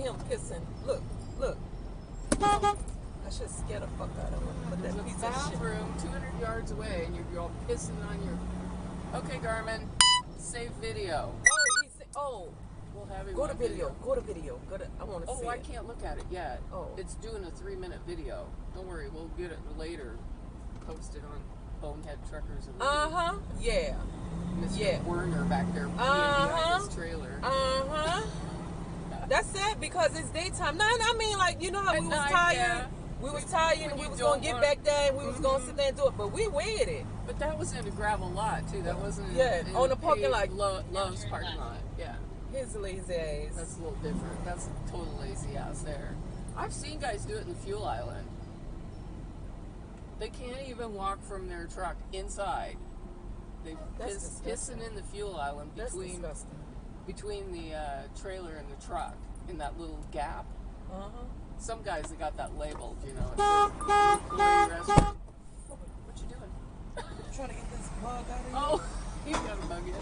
at him pissing. Look, look. I should scare the fuck out of him. But There's that a piece of shit. bathroom 200 yards away, and you're all pissing on your... Okay, Garmin, save video. Oh, he said, oh. We'll have him Go to on video. Go to video. Go to. I want to see it. Oh, I can't look at it yet. Oh. It's doing a 3-minute video. Don't worry, we'll get it later. Posted on Bonehead Truckers. Yeah. Mr. Werner back there behind his trailer. That's sad because it's daytime. No, I mean, like, you know how we was tired? Yeah. We was tired and we was going to get back there and we was going to sit there and do it. But we waited. But that was in a gravel lot, too. That wasn't in on the parking lot. Love's parking lot, yeah. His lazy ass. That's a little different. That's a total lazy ass there. I've seen guys do it in the fuel island. They can't even walk from their truck inside. They pissing in the fuel island between the trailer and the truck in that little gap. Some guys that got that labeled, you know. It says employee restroom. What you doing? I'm trying to get this bug out of here. Oh, you got a bug in.